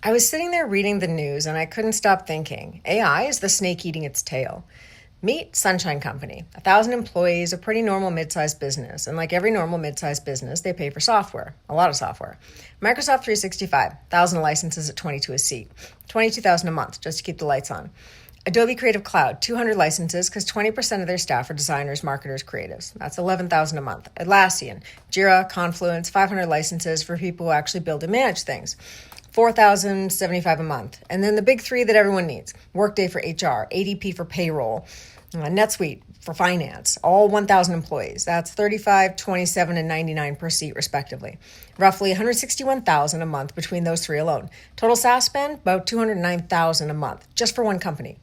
I was sitting there reading the news and I couldn't stop thinking. AI is the snake eating its tail. Meet Sunshine Company, 1,000 employees, a pretty normal mid-sized business. And like every normal mid-sized business, they pay for software, a lot of software. Microsoft 365, 1,000 licenses at 22 a seat, 22,000 a month just to keep the lights on. Adobe Creative Cloud, 200 licenses because 20% of their staff are designers, marketers, creatives. That's 11,000 a month. Atlassian, Jira, Confluence, 500 licenses for people who actually build and manage things. 4,075 a month. And then the big three that everyone needs. Workday for HR, ADP for payroll, NetSuite for finance, all 1,000 employees. That's 35, 27, and 99 per seat, respectively. Roughly 161,000 a month between those three alone. Total SaaS spend, about 209,000 a month, just for one company.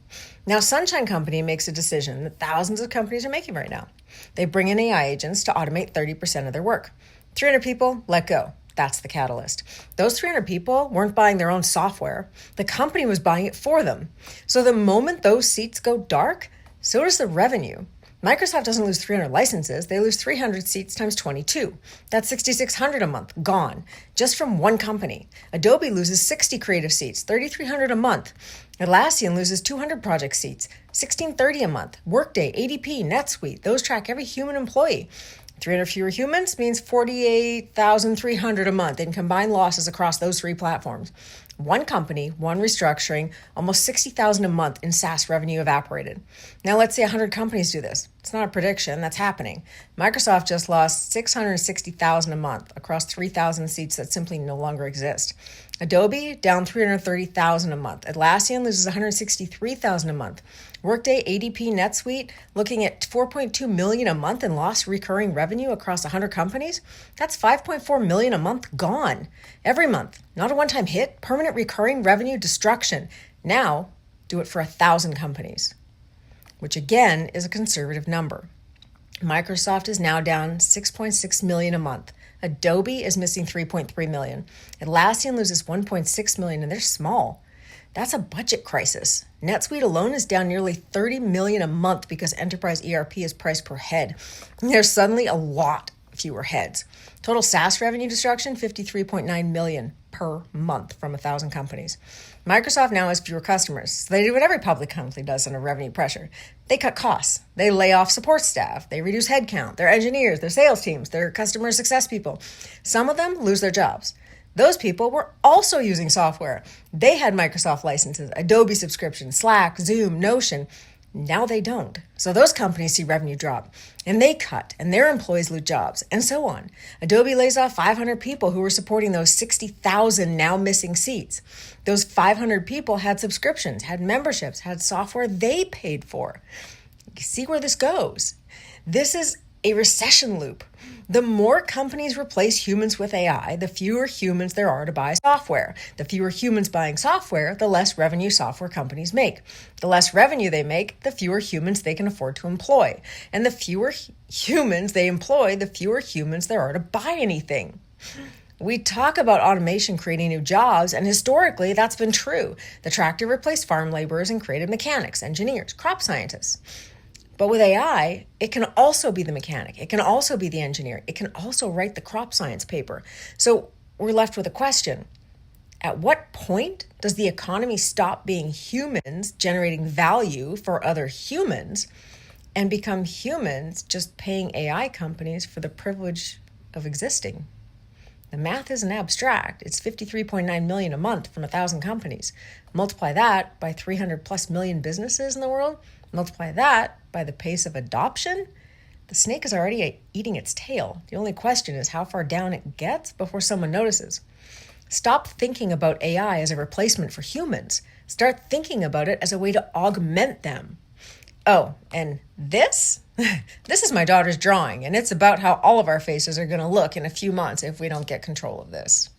Now, Sunshine Company makes a decision that thousands of companies are making right now. They bring in AI agents to automate 30% of their work. 300 people, let go. That's the catalyst. Those 300 people weren't buying their own software. The company was buying it for them. So the moment those seats go dark, so does the revenue. Microsoft doesn't lose 300 licenses. They lose 300 seats times 22. That's 6,600 a month, gone, just from one company. Adobe loses 60 creative seats, 3,300 a month. Atlassian loses 200 project seats, 1,630 a month. Workday, ADP, NetSuite, those track every human employee. 300 fewer humans means 48,300 a month in combined losses across those three platforms. One company, one restructuring, almost 60,000 a month in SaaS revenue evaporated. Now let's say 100 companies do this. It's not a prediction, that's happening. Microsoft just lost 660,000 a month across 3,000 seats that simply no longer exist. Adobe down 330,000 a month. Atlassian loses 163,000 a month. Workday, ADP, NetSuite looking at 4.2 million a month in lost recurring revenue across 100 companies. That's 5.4 million a month gone every month. Not a one-time hit, permanent recurring revenue destruction. Now, do it for 1,000 companies, which again is a conservative number. Microsoft is now down 6.6 million a month. Adobe is missing 3.3 million. Atlassian loses 1.6 million, and they're small. That's a budget crisis. NetSuite alone is down nearly 30 million a month because enterprise ERP is priced per head. There's suddenly a lot fewer heads. Total SaaS revenue destruction, 53.9 million per month from 1,000 companies. Microsoft now has fewer customers. So they do what every public company does under revenue pressure. They cut costs. They lay off support staff. They reduce headcount, their engineers, their sales teams, their customer success people. Some of them lose their jobs. Those people were also using software. They had Microsoft licenses, Adobe subscriptions, Slack, Zoom, Notion. Now they don't. So those companies see revenue drop, and they cut, and their employees lose jobs, and so on. Adobe lays off 500 people who were supporting those 60,000 now missing seats. Those 500 people had subscriptions, had memberships, had software they paid for. You see where this goes. This is a recession loop. The more companies replace humans with AI, the fewer humans there are to buy software. The fewer humans buying software, the less revenue software companies make. The less revenue they make, the fewer humans they can afford to employ. And the fewer humans they employ, the fewer humans there are to buy anything. We talk about automation creating new jobs, and historically that's been true. The tractor replaced farm laborers and created mechanics, engineers, crop scientists. But with AI, it can also be the mechanic. It can also be the engineer. It can also write the crop science paper. So we're left with a question. At what point does the economy stop being humans generating value for other humans and become humans just paying AI companies for the privilege of existing? The math isn't abstract. It's 53.9 million a month from 1,000 companies. Multiply that by 300 plus million businesses in the world. Multiply that by the pace of adoption. The snake is already eating its tail. The only question is how far down it gets before someone notices. Stop thinking about AI as a replacement for humans. Start thinking about it as a way to augment them. Oh, and this is my daughter's drawing, and it's about how all of our faces are going to look in a few months if we don't get control of this.